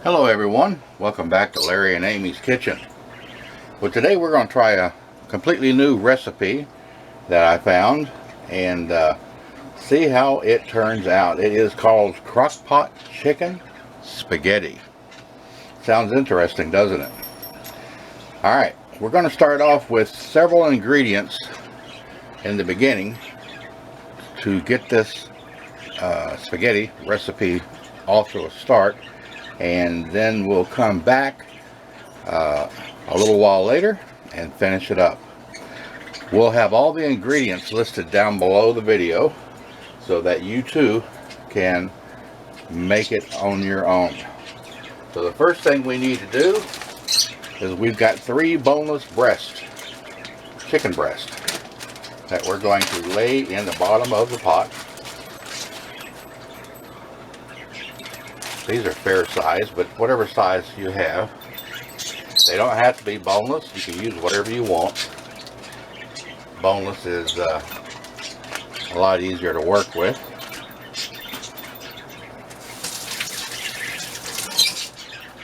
Hello everyone, welcome back to Larry and Amy's Kitchen. Well, today we're going to try a completely new recipe that I found and see how it turns out. It is called crock pot chicken spaghetti. Sounds interesting, doesn't it? Alright, we're going to start off with several ingredients in the beginning to get this spaghetti recipe off to a start. And then we'll come back a little while later and finish it up. We'll have all the ingredients listed down below the video so that you too can make it on your own. So the first thing we need to do is we've got 3 boneless breasts, chicken breast, that we're going to lay in the bottom of the pot. These are fair size, but whatever size you have. They don't have to be boneless. You can use whatever you want. Boneless is a lot easier to work with.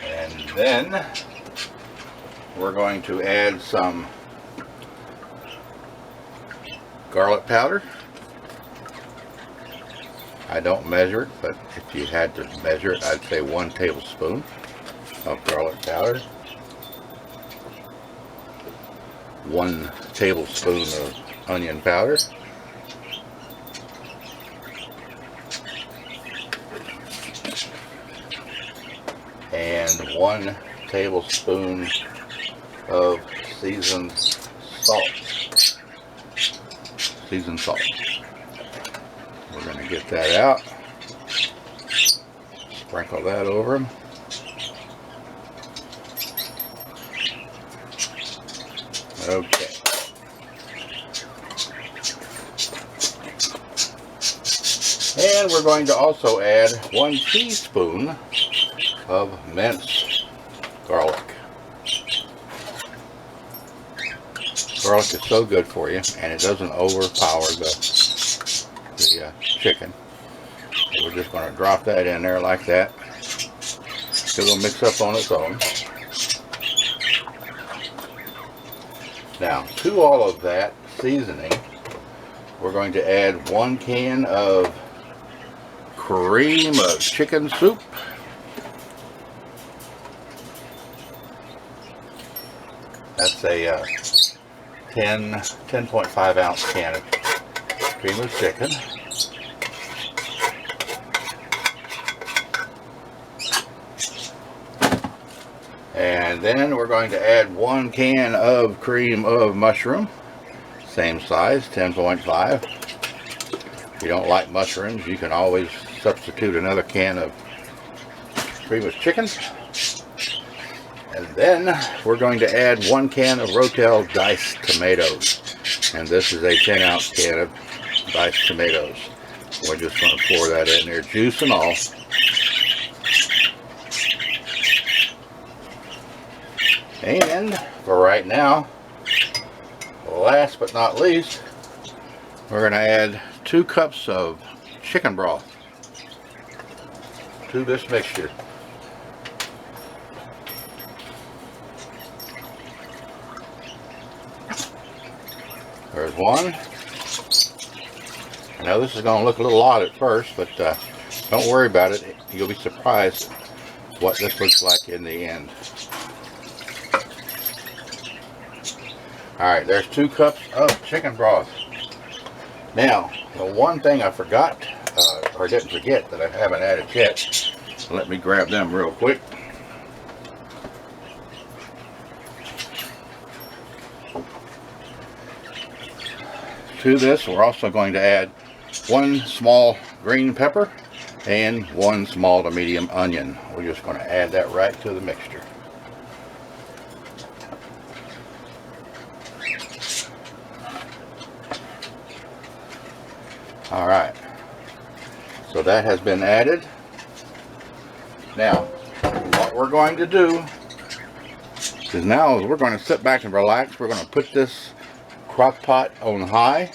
And then we're going to add some garlic powder. I don't measure it, but if you had to measure it, I'd say 1 tablespoon of garlic powder, 1 tablespoon of onion powder, and 1 tablespoon of seasoned salt. We're going to get that out, sprinkle that over them. Okay. And we're going to also add 1 teaspoon of minced garlic. Garlic is so good for you, and it doesn't overpower the chicken. So we're just going to drop that in there like that. It'll mix up on its own. Now, to all of that seasoning, we're going to add 1 can of cream of chicken soup. That's a 10.5 ounce can of cream of chicken. And then we're going to add 1 can of cream of mushroom, same size, 10.5. If you don't like mushrooms, you can always substitute another can of cream of chicken. And then we're going to add 1 can of Rotel diced tomatoes. And this is a 10 ounce can of diced tomatoes. We're just going to pour that in there, juice and all. And for right now, last but not least, we're going to add 2 cups of chicken broth to this mixture. There's 1. I know this is going to look a little odd at first, but don't worry about it. You'll be surprised what this looks like in the end. Alright, there's 2 cups of chicken broth. Now, the one thing I forgot, or didn't forget, that I haven't added yet, let me grab them real quick. To this, we're also going to add 1 small green pepper and 1 small to medium onion. We're just going to add that right to the mixture. Alright, so that has been added. Now, what we're going to do is now we're going to sit back and relax. We're going to put this crock pot on high.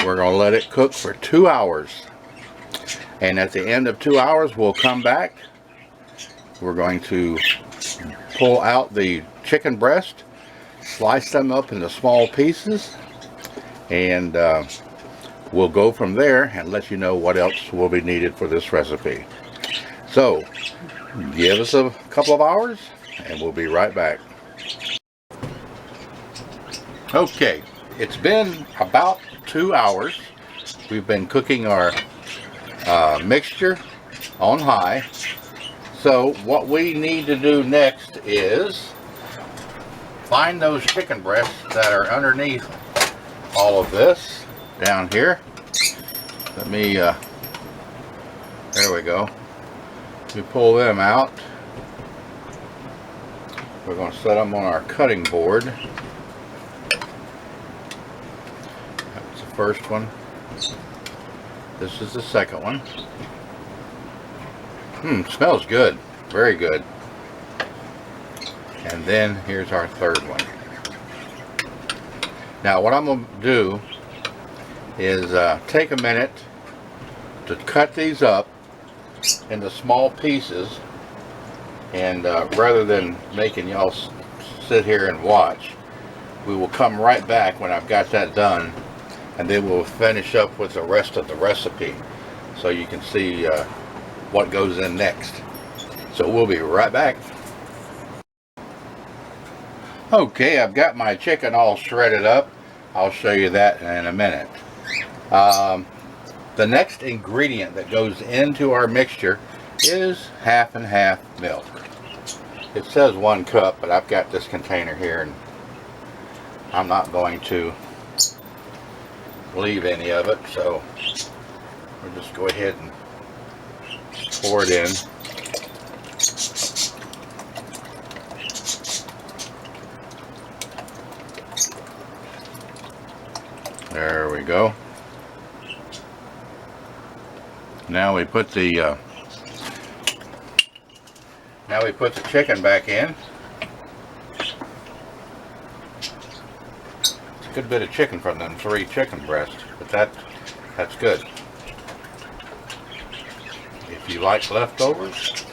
We're going to let it cook for 2 hours. And at the end of 2 hours, we'll come back we're going to pull out the chicken breast, slice them up into small pieces, and we'll go from there and let you know what else will be needed for this recipe. So give us a couple of hours and we'll be right back. Okay, it's been about 2 hours. We've been cooking our mixture on high. So what we need to do next is find those chicken breasts that are underneath all of this down here. Let me, there we go. We pull them out. We're going to set them on our cutting board. That's the first one. This is the second one. Smells good. Very good. And then here's our third one. Now what I'm going to do is take a minute to cut these up into small pieces, and rather than making y'all sit here and watch, we will come right back when I've got that done, and then we'll finish up with the rest of the recipe so you can see what goes in next. So we'll be right back. Okay, I've got my chicken all shredded up. I'll show you that in a minute. The next ingredient that goes into our mixture is half and half milk. It says 1 cup, but I've got this container here and I'm not going to leave any of it, so we'll just go ahead and pour it in. There we go. Now we put the chicken back in. It's a good bit of chicken from them 3 chicken breasts, but that's good. If you like leftovers,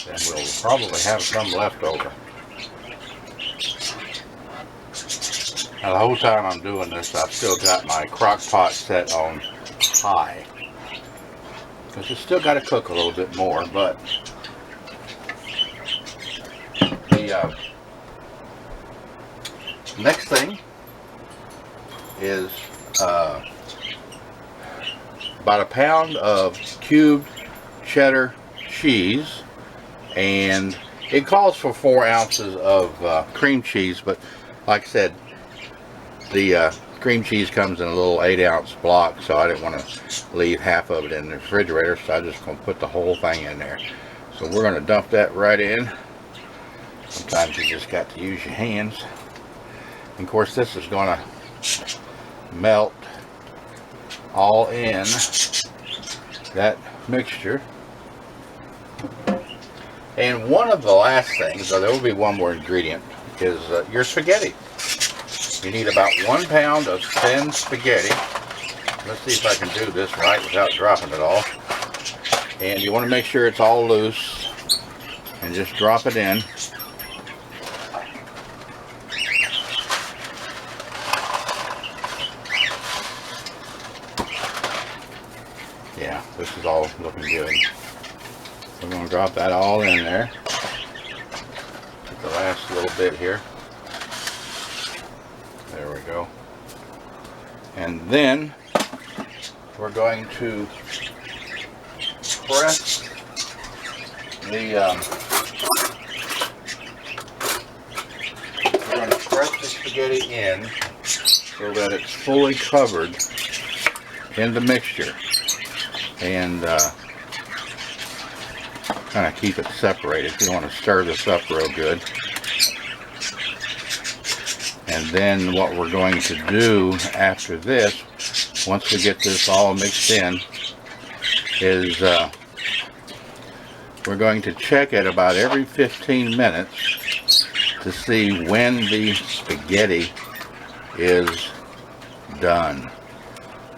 then we'll probably have some left over. Now the whole time I'm doing this, I've still got my crock pot set on high, because it's still got to cook a little bit more. But the next thing is about a pound of cubed cheddar cheese, and it calls for 4 ounces of cream cheese, but like I said, the cream cheese comes in a little 8-ounce block, so I didn't want to leave half of it in the refrigerator, so I'm just going to put the whole thing in there. So we're going to dump that right in. Sometimes you just got to use your hands. And of course this is going to melt all in that mixture. And one of the last things, or there will be one more ingredient, is your spaghetti. You need about 1 pound of thin spaghetti. Let's see if I can do this right without dropping it all. And you want to make sure it's all loose and just drop it in. Yeah, this is all looking good. We're going to drop that all in there. Get the last little bit here. There we go. And then we're going to press the spaghetti in so that it's fully covered in the mixture, and kind of keep it separated. You don't want to stir this up real good. And then what we're going to do after this, once we get this all mixed in, is we're going to check it about every 15 minutes to see when the spaghetti is done.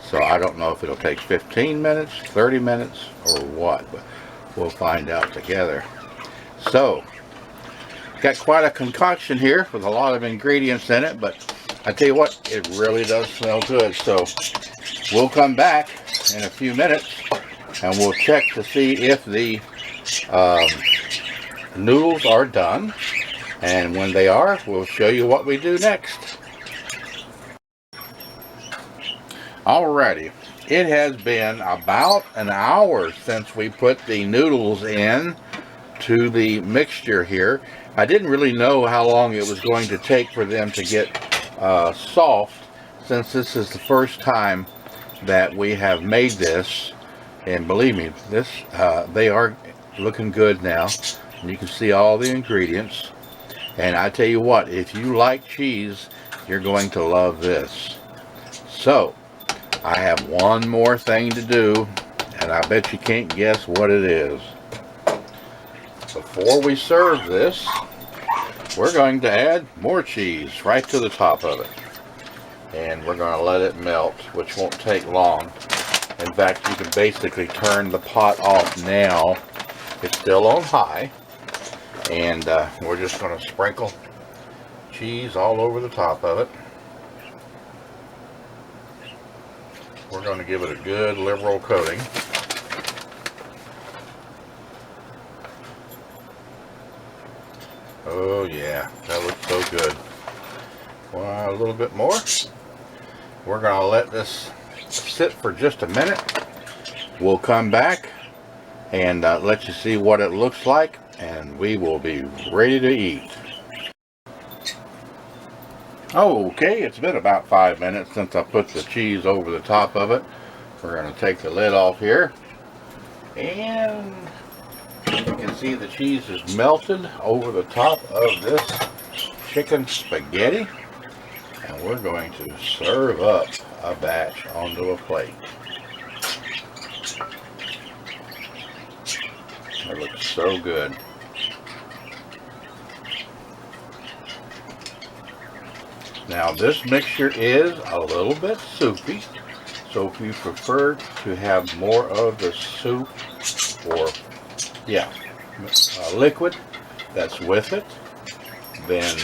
So I don't know if it'll take 15 minutes, 30 minutes, or what, but we'll find out together. So, got quite a concoction here with a lot of ingredients in it, but I tell you what, it really does smell good. So, we'll come back in a few minutes and we'll check to see if the noodles are done. And when they are, we'll show you what we do next. Alrighty, it has been about an hour since we put the noodles in to the mixture here. I didn't really know how long it was going to take for them to get soft, since this is the first time that we have made this. And believe me, they are looking good now. And you can see all the ingredients. And I tell you what, if you like cheese, you're going to love this. So, I have one more thing to do, and I bet you can't guess what it is. Before we serve this, we're going to add more cheese right to the top of it. And we're going to let it melt, which won't take long. In fact, you can basically turn the pot off now. It's still on high. And we're just going to sprinkle cheese all over the top of it. We're going to give it a good liberal coating. Oh yeah, that looks so good. Well, a little bit more. We're going to let this sit for just a minute. We'll come back and let you see what it looks like, and we will be ready to eat. Okay, it's been about 5 minutes since I put the cheese over the top of it. We're going to take the lid off here, and you can see the cheese is melted over the top of this chicken spaghetti, and we're going to serve up a batch onto a plate. It looks so good. Now this mixture is a little bit soupy, so if you prefer to have more of the soup or liquid that's with it, then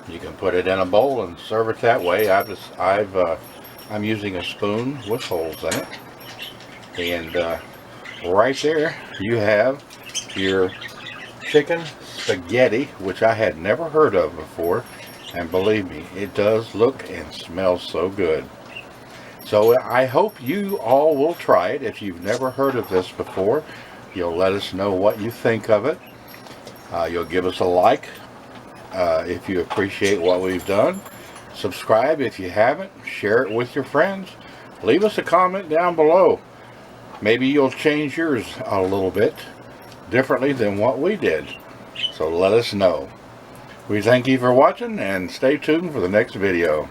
you can put it in a bowl and serve it that way. I'm using a spoon with holes in it, and right there you have your chicken spaghetti, which I had never heard of before. And believe me, it does look and smell so good. So I hope you all will try it. If you've never heard of this before, you'll let us know what you think of it. You'll give us a like if you appreciate what we've done. Subscribe if you haven't. Share it with your friends. Leave us a comment down below. Maybe you'll change yours a little bit differently than what we did. So let us know. We thank you for watching, and stay tuned for the next video.